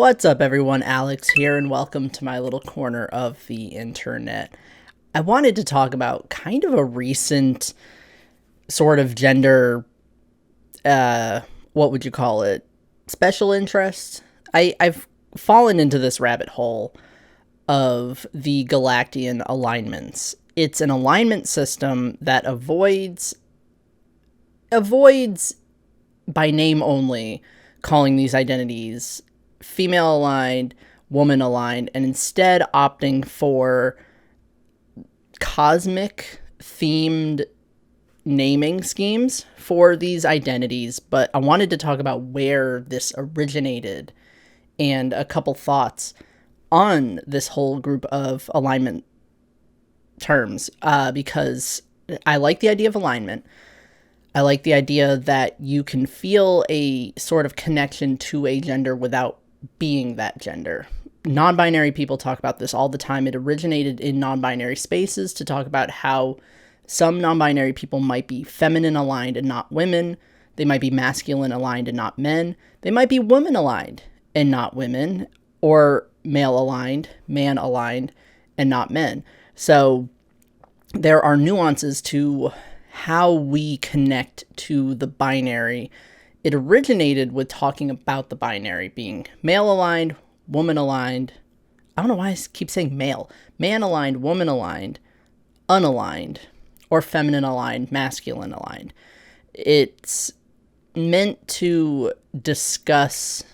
What's up, everyone? Alex here, and welcome to my little corner of the internet. I wanted to talk about kind of a recent sort of gender, what would you call it? Special interest. I've fallen into this rabbit hole of the Galactian alignments. It's an alignment system that avoids by name only calling these identities female aligned, woman aligned, and instead opting for cosmic themed naming schemes for these identities. But I wanted to talk about where this originated and a couple thoughts on this whole group of alignment terms, because I like the idea of alignment. I like the idea that you can feel a sort of connection to a gender without being that gender. Non-binary people talk about this all the time. It originated in non-binary spaces to talk about how some non-binary people might be feminine aligned and not women. They might be masculine aligned and not men. They might be woman aligned and not women, or male aligned, man aligned, and not men. So there are nuances to how we connect to the binary. It originated with talking about the binary being male aligned, woman aligned. I don't know why I keep saying male. Man aligned, woman aligned, unaligned, or feminine aligned, masculine aligned. It's meant to discuss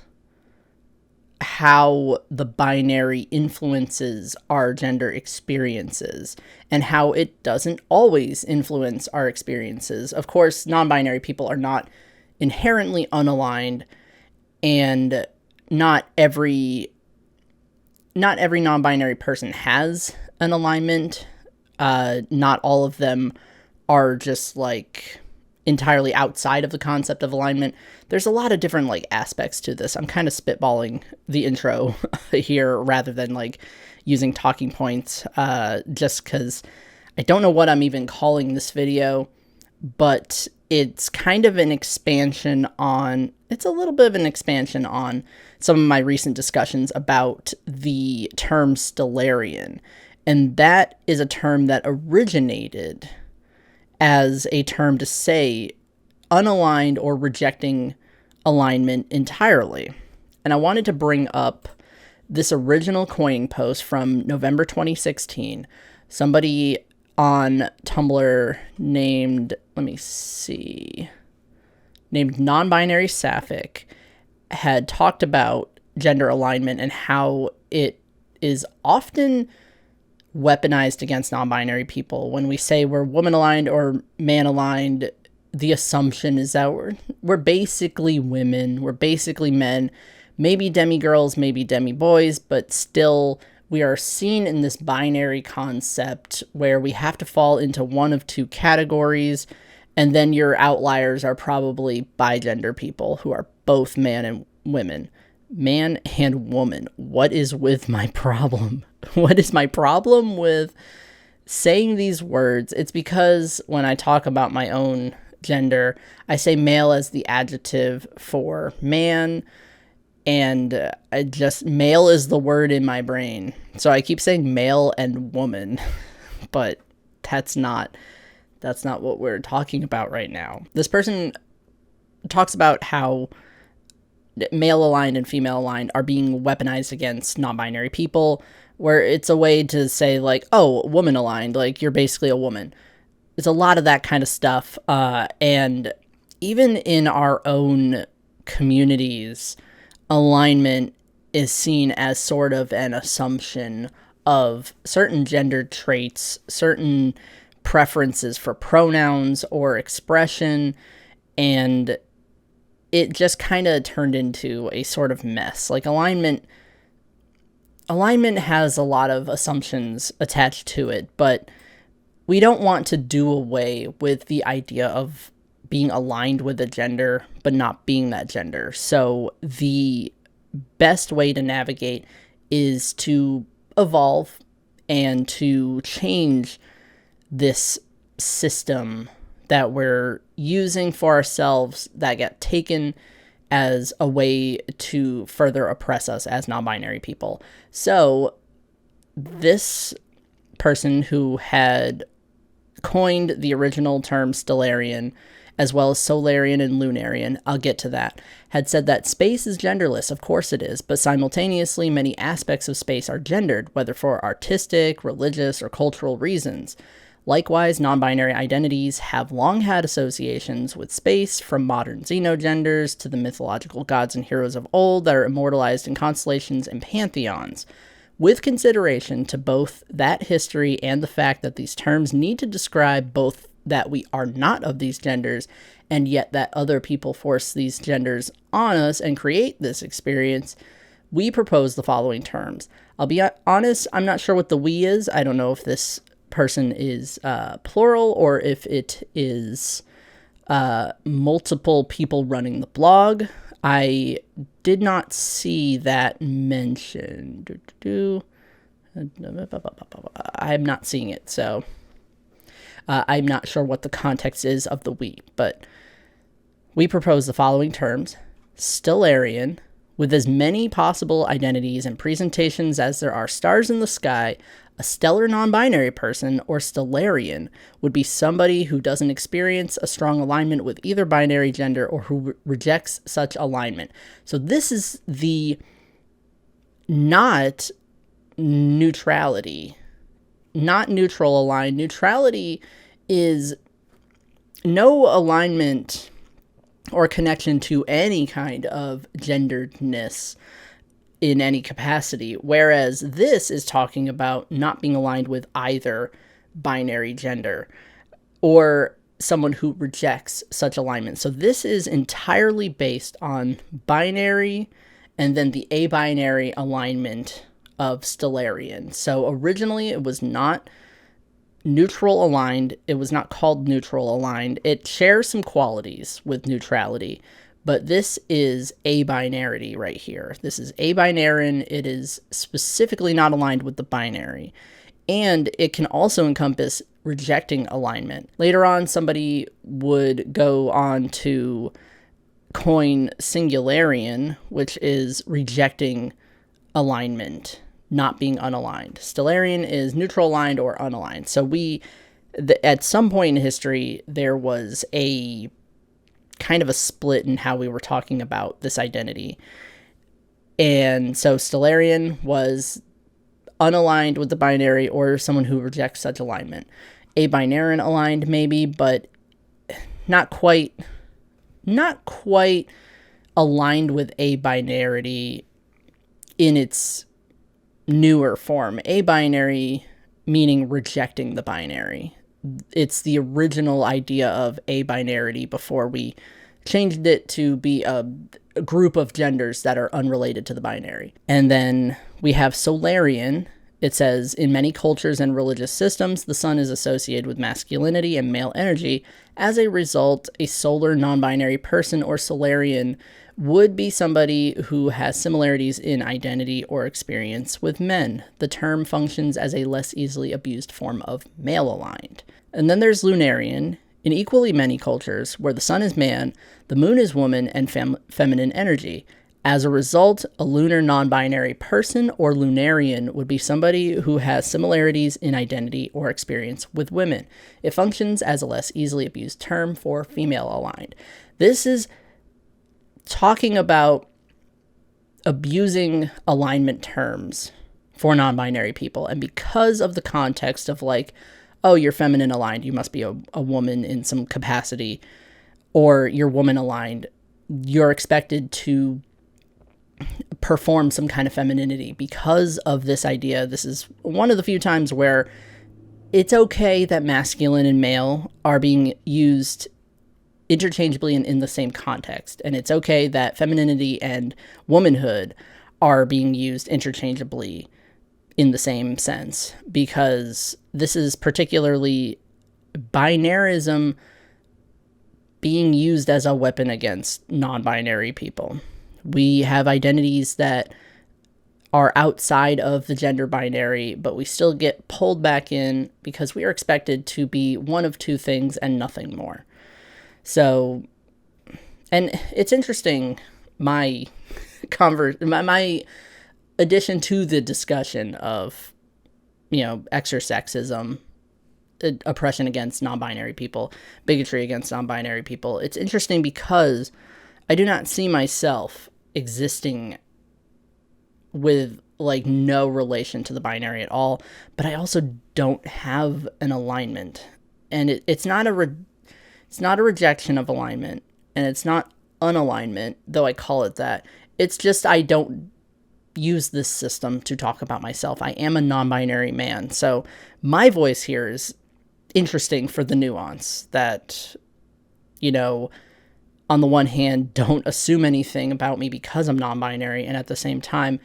how the binary influences our gender experiences and how it doesn't always influence our experiences. Of course, non-binary people are not inherently unaligned, and not every non-binary person has an alignment. Not all of them are just like entirely outside of the concept of alignment. There's a lot of different like aspects to this. I'm kind of spitballing the intro here rather than like using talking points, just because I don't know what I'm even calling this video, but it's kind of an expansion on, it's a little bit of an expansion on some of my recent discussions about the term Stellarian. And that is a term that originated as a term to say unaligned or rejecting alignment entirely. And I wanted to bring up this original coining post from November 2016. Somebody on Tumblr named Nonbinary Sapphic had talked about gender alignment and how it is often weaponized against non-binary people. When we say we're woman aligned or man aligned, the assumption is that we're basically women, we're basically men, maybe demigirls, maybe demi-boys, but still we are seen in this binary concept where we have to fall into one of two categories, and then your outliers are probably bigender people who are both man and women. Man and woman. What is with my problem? What is my problem with saying these words? It's because when I talk about my own gender, I say male as the adjective for man, and male is the word in my brain. So I keep saying male and woman, but that's not what we're talking about right now. This person talks about how male aligned and female aligned are being weaponized against non-binary people, where it's a way to say like, oh, woman aligned, like you're basically a woman. There's a lot of that kind of stuff. And even in our own communities, alignment is seen as sort of an assumption of certain gender traits, certain preferences for pronouns or expression, and it just kind of turned into a sort of mess. Like alignment has a lot of assumptions attached to it, but we don't want to do away with the idea of being aligned with a gender, but not being that gender. So the best way to navigate is to evolve and to change this system that we're using for ourselves that got taken as a way to further oppress us as non-binary people. So this person who had coined the original term Stellarian, as well as Solarian and Lunarian, I'll get to that, had said that space is genderless. Of course it is, but simultaneously many aspects of space are gendered, whether for artistic, religious, or cultural reasons. Likewise, non-binary identities have long had associations with space, from modern xenogenders to the mythological gods and heroes of old that are immortalized in constellations and pantheons. With consideration to both that history and the fact that these terms need to describe both that we are not of these genders, and yet that other people force these genders on us and create this experience, we propose the following terms. I'll be honest, I'm not sure what the we is. I don't know if this person is plural or if it is multiple people running the blog. I did not see that mentioned. I'm not seeing it, so I'm not sure what the context is of the we, but we propose the following terms. Stellarian, with as many possible identities and presentations as there are stars in the sky, a stellar non-binary person, or Stellarian, would be somebody who doesn't experience a strong alignment with either binary gender or who rejects such alignment. So this is the not neutrality, not neutral aligned. Neutrality is no alignment or connection to any kind of genderedness in any capacity, whereas this is talking about not being aligned with either binary gender or someone who rejects such alignment. So this is entirely based on binary and then the abinary alignment of Stellarian. So originally it was not neutral aligned. It was not called neutral aligned. It shares some qualities with neutrality, but this is abinarity right here. This is abinarian. It is specifically not aligned with the binary. And it can also encompass rejecting alignment. Later on, somebody would go on to coin Singularian, which is rejecting alignment, not being unaligned. Stellarian is neutral aligned or unaligned. So at some point in history, there was a kind of a split in how we were talking about this identity. And so Stellarian was unaligned with the binary or someone who rejects such alignment. Abinarian aligned maybe, but not quite aligned with abinarity in its newer form. Abinary meaning rejecting the binary. It's the original idea of abinarity before we changed it to be a group of genders that are unrelated to the binary. And then we have Solarian. It says, in many cultures and religious systems, the sun is associated with masculinity and male energy. As a result, a solar non-binary person or Solarian would be somebody who has similarities in identity or experience with men. The term functions as a less easily abused form of male-aligned. And then there's Lunarian. In equally many cultures, where the sun is man, the moon is woman and feminine energy. As a result, a lunar non-binary person or Lunarian would be somebody who has similarities in identity or experience with women. It functions as a less easily abused term for female-aligned. This is talking about abusing alignment terms for non-binary people. And because of the context of like, oh, you're feminine aligned, you must be a woman in some capacity, or you're woman aligned, you're expected to perform some kind of femininity. Because of this idea, this is one of the few times where it's okay that masculine and male are being used interchangeably in the same context. And it's okay that femininity and womanhood are being used interchangeably in the same sense, because this is particularly binarism being used as a weapon against non-binary people. We have identities that are outside of the gender binary, but we still get pulled back in because we are expected to be one of two things and nothing more. So, and it's interesting my my addition to the discussion of, extra-sexism, oppression against non-binary people, bigotry against non-binary people. It's interesting because I do not see myself existing with no relation to the binary at all, but I also don't have an alignment, and it's not a rejection of alignment, and it's not unalignment, though I call it that. It's just I don't use this system to talk about myself. I am a non-binary man, so my voice here is interesting for the nuance that, on the one hand, don't assume anything about me because I'm non-binary, and at the same time,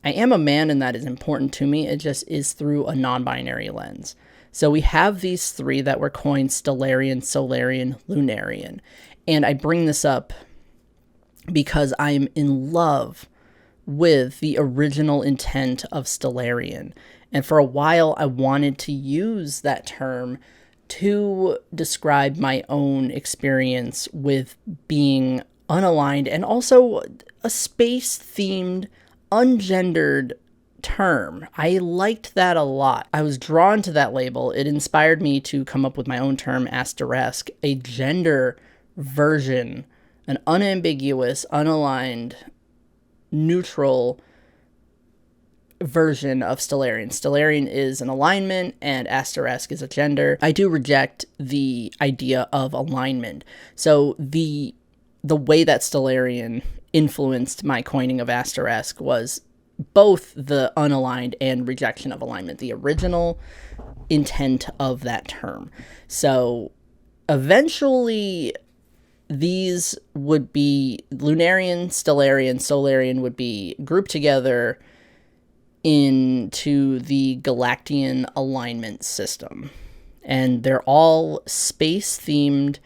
I am a man, and that is important to me. It just is through a non-binary lens. So we have these three that were coined: Stellarian, Solarian, Lunarian. And I bring this up because I'm in love with the original intent of Stellarian. And for a while, I wanted to use that term to describe my own experience with being unaligned, and also a space-themed, ungendered term. I liked that a lot. I was drawn to that label. It inspired me to come up with my own term, asterisk, a gender version, an unambiguous, unaligned, neutral version of Stellarian. Stellarian is an alignment, and asterisk is a gender. I do reject the idea of alignment. So the way that Stellarian influenced my coining of asterisk was both the unaligned and rejection of alignment, the original intent of that term. So eventually these would be Lunarian, Stellarian, Solarian would be grouped together into the Galactian alignment system. And they're all space-themed,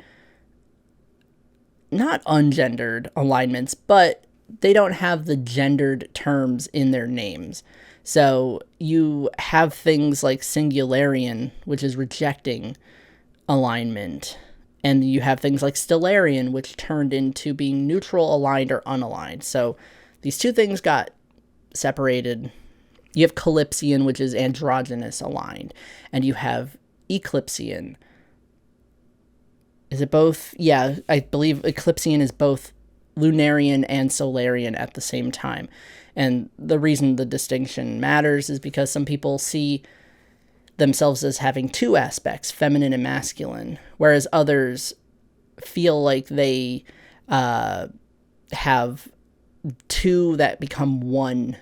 not ungendered alignments, but they don't have the gendered terms in their names. So you have things like Singularian, which is rejecting alignment. And you have things like Stellarian, which turned into being neutral, aligned, or unaligned. So these two things got separated. You have Calypsian, which is androgynous aligned. And you have Eclipsian. Is it both? Yeah, I believe Eclipsian is both Lunarian and Solarian at the same time. And the reason the distinction matters is because some people see themselves as having two aspects, feminine and masculine, whereas others feel like they have two that become one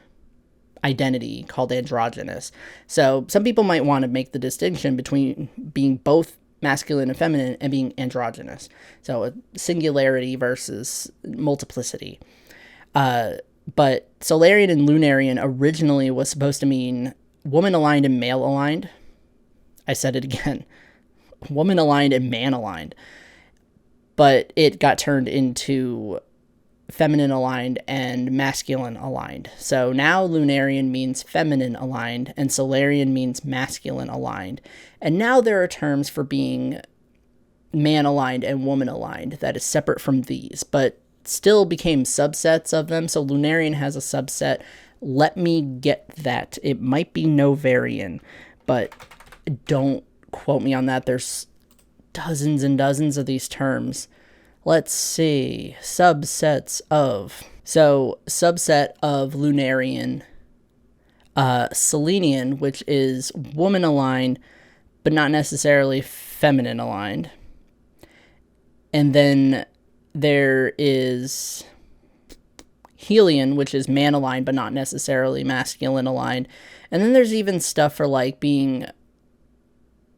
identity called androgynous. So some people might want to make the distinction between being both masculine and feminine and being androgynous. So a singularity versus multiplicity. But Solarian and Lunarian originally was supposed to mean woman aligned and male aligned. I said it again. Woman aligned and man aligned. But it got turned into feminine aligned and masculine aligned. So now Lunarian means feminine aligned and Solarian means masculine aligned. And now there are terms for being man aligned and woman aligned that is separate from these, but still became subsets of them. So Lunarian has a subset. Let me get that. It might be Novarian, but don't quote me on that. There's dozens and dozens of these terms. Let's see. Subset of Lunarian, Selenian, which is woman aligned, but not necessarily feminine aligned. And then there is Helian, which is man aligned, but not necessarily masculine aligned. And then there's even stuff for like being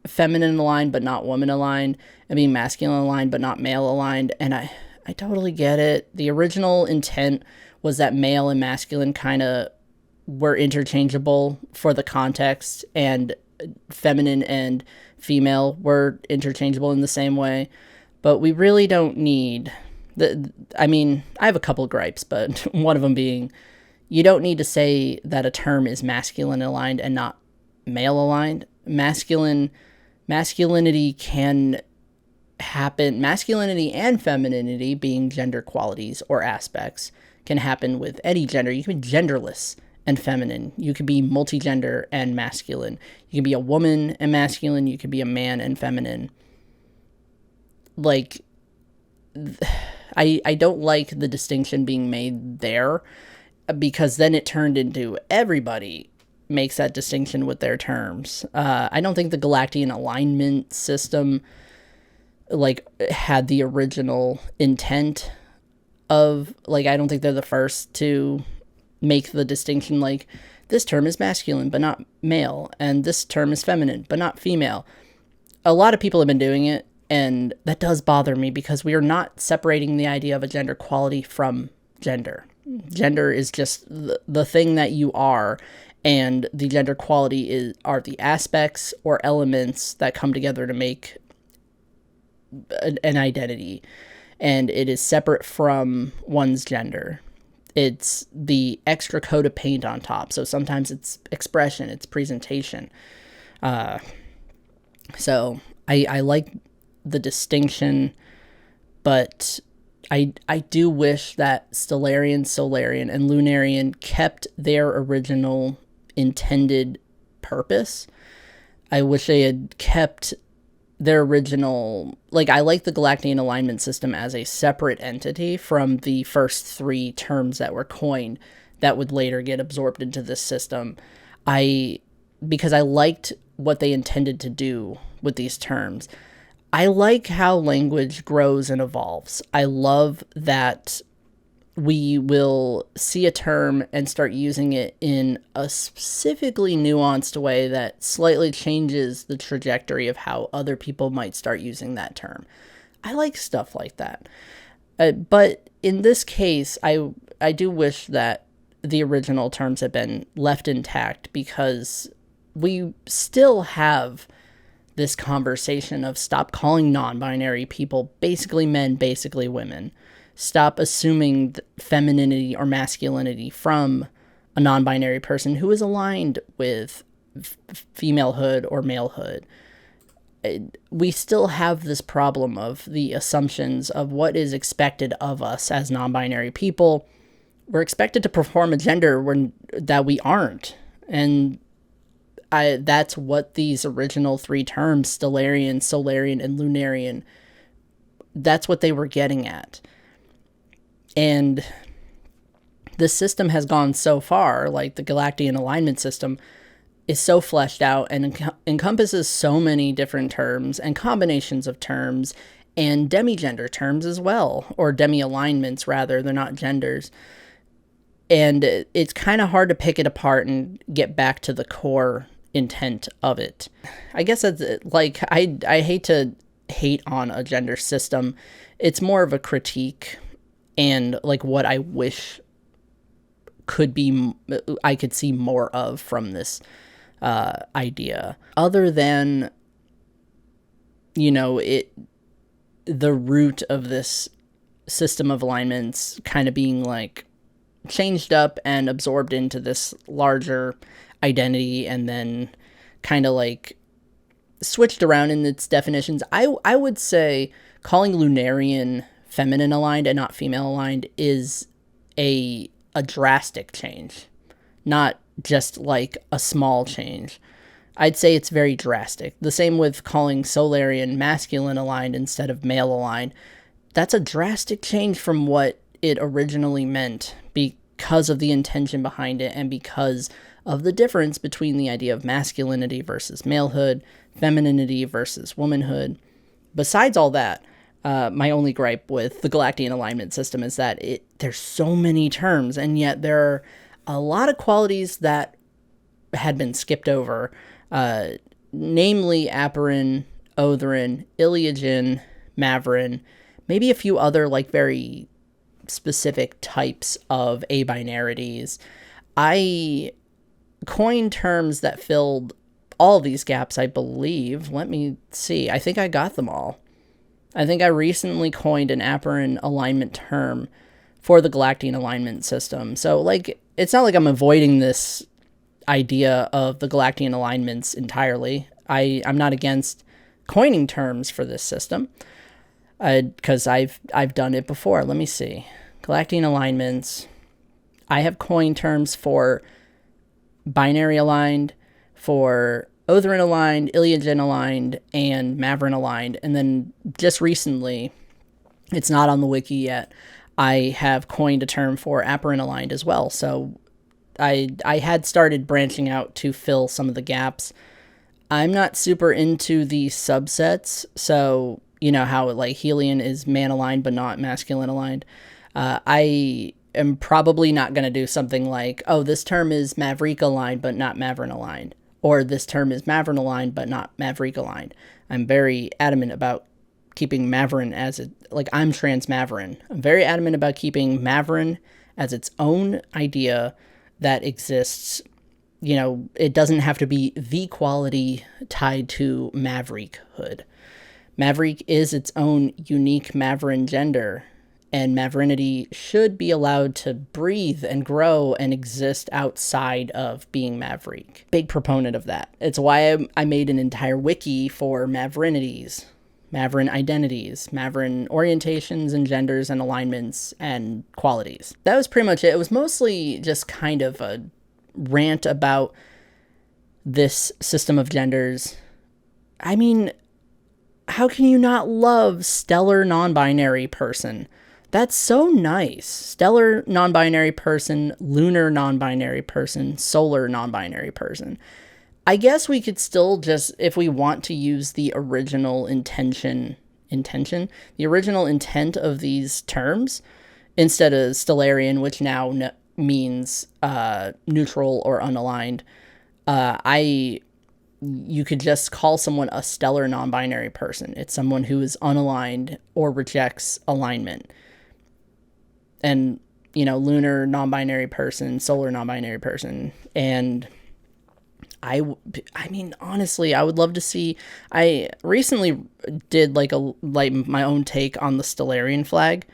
feminine aligned, but not woman aligned, and being masculine aligned, but not male aligned. And I totally get it. The original intent was that male and masculine kind of were interchangeable for the context, and feminine and female were interchangeable in the same way. But we really don't need I have a couple gripes, but one of them being, you don't need to say that a term is masculine aligned and not male aligned. Masculinity can happen, masculinity and femininity being gender qualities or aspects, can happen with any gender. You can be genderless and feminine. You could be multigender and masculine. You can be a woman and masculine. You could be a man and feminine. Like, I don't like the distinction being made there, because then it turned into everybody makes that distinction with their terms. I don't think the Galactian alignment system like had the original intent of, like, I don't think they're the first to make the distinction, like, this term is masculine but not male, and this term is feminine but not female. A lot of people have been doing it, and that does bother me, because we are not separating the idea of a gender quality from gender. Gender is just the thing that you are, and the gender quality are the aspects or elements that come together to make an identity, and it is separate from one's gender. It's the extra coat of paint on top. So sometimes it's expression, it's presentation. So I like the distinction, but I do wish that Stellarian, Solarian, and Lunarian kept their original intended purpose. I wish they had kept their original, like, I like the Galactian alignment system as a separate entity from the first 3 terms that were coined that would later get absorbed into this system. Because I liked what they intended to do with these terms. I like how language grows and evolves. I love that we will see a term and start using it in a specifically nuanced way that slightly changes the trajectory of how other people might start using that term. I like stuff like that. But in this case, I do wish that the original terms had been left intact, because we still have this conversation of stop calling non-binary people basically men, basically women. Stop assuming femininity or masculinity from a non-binary person who is aligned with femalehood or malehood. We still have this problem of the assumptions of what is expected of us as non-binary people. We're expected to perform a gender that we aren't. And that's what these original 3 terms, Stellarian, Solarian, and Lunarian, that's what they were getting at. And the system has gone so far, like the Galactian alignment system is so fleshed out and encompasses so many different terms and combinations of terms and demigender terms as well, or demi-alignments rather, they're not genders. And it's kind of hard to pick it apart and get back to the core intent of it. I guess it's like, I hate to hate on a gender system. It's more of a critique and like what I wish I could see more of from this idea. Other than, the root of this system of alignments kind of being like changed up and absorbed into this larger identity and then kind of like switched around in its definitions. I would say calling Lunarian feminine aligned and not female aligned is a drastic change, not just like a small change. I'd say it's very drastic. The same with calling Solarian masculine aligned instead of male aligned. That's a drastic change from what it originally meant because of the intention behind it and because of the difference between the idea of masculinity versus malehood, femininity versus womanhood. Besides all that, my only gripe with the Galactian alignment system is that there's so many terms, and yet there are a lot of qualities that had been skipped over, namely Aperin, Otherin, Iliagen, Maverin, maybe a few other like very specific types of abinarities. I coined terms that filled all these gaps, I believe. Let me see. I think I got them all. I think I recently coined an Aperin alignment term for the Galactian alignment system. So, like, it's not like I'm avoiding this idea of the Galactian alignments entirely. I'm not against coining terms for this system. because I've done it before. Let me see. Galactian alignments. I have coined terms for binary aligned, for Otherin aligned, Iliagen aligned, and Maverin aligned. And then just recently, it's not on the wiki yet, I have coined a term for Aperin aligned as well. So I had started branching out to fill some of the gaps. I'm not super into the subsets, so you know how like Helion is man aligned but not masculine aligned. I am probably not going to do something like, oh, this term is Maverick aligned but not Maverin aligned, or this term is Maverin aligned but not Maverick aligned. I'm very adamant about keeping Maverin as it, like I'm trans Maverin. I'm very adamant about keeping Maverin as its own idea that exists. You know, it doesn't have to be the quality tied to Maverickhood. Maverick is its own unique Maverin gender, and Maverinity should be allowed to breathe and grow and exist outside of being Maverick. Big proponent of that. It's why I made an entire wiki for Maverinities, Maverin identities, Maverin orientations and genders and alignments and qualities. That was pretty much it. It was mostly just kind of a rant about this system of genders. I mean, how can you not love stellar non-binary person? That's so nice. Stellar non-binary person, lunar non-binary person, solar non-binary person. I guess we could still just, if we want to use the original the original intent of these terms, instead of Stellarian, which now means neutral or unaligned, you could just call someone a stellar non-binary person. It's someone who is unaligned or rejects alignment. And, you know, lunar non-binary person, solar non-binary person. And I mean, honestly, I would love to see, I recently did like my own take on the Stellarian flag,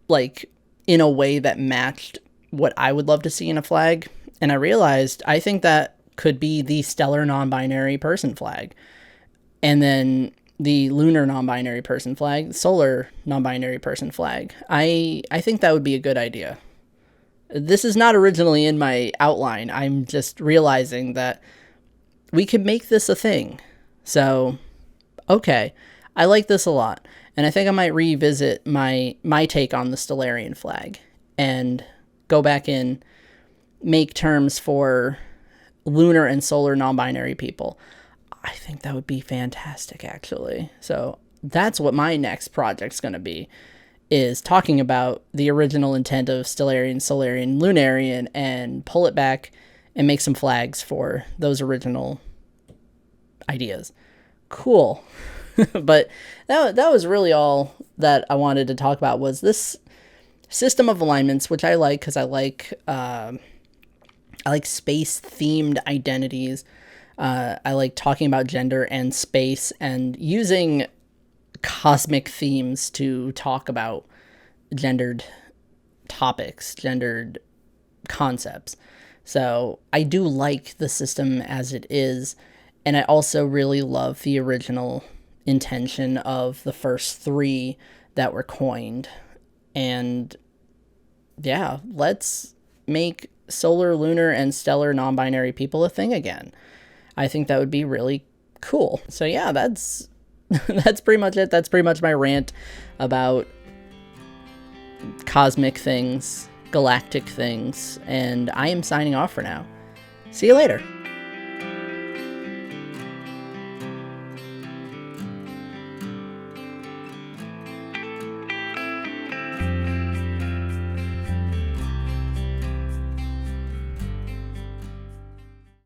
like in a way that matched what I would love to see in a flag. And I realized, I think that could be the stellar non-binary person flag. And then the lunar non-binary person flag, solar non-binary person flag. I think that would be a good idea. This is not originally in my outline. I'm just realizing that we could make this a thing. So, okay. I like this a lot. And I think I might revisit my take on the Stellarian flag and go back in, make terms for lunar and solar non-binary people. I think that would be fantastic, actually. So that's what my next project's going to be, is talking about the original intent of Stellarian, Solarian, Lunarian, and pull it back and make some flags for those original ideas. Cool. But that was really all that I wanted to talk about, was this system of alignments, which I like because I like space-themed identities. I like talking about gender and space and using cosmic themes to talk about gendered topics, gendered concepts. So I do like the system as it is, and I also really love the original intention of the first three that were coined. And yeah, let's make solar, lunar, and stellar non-binary people a thing again. I think that would be really cool. So yeah, that's pretty much it. That's pretty much my rant about cosmic things, galactic things, and I am signing off for now. See you later.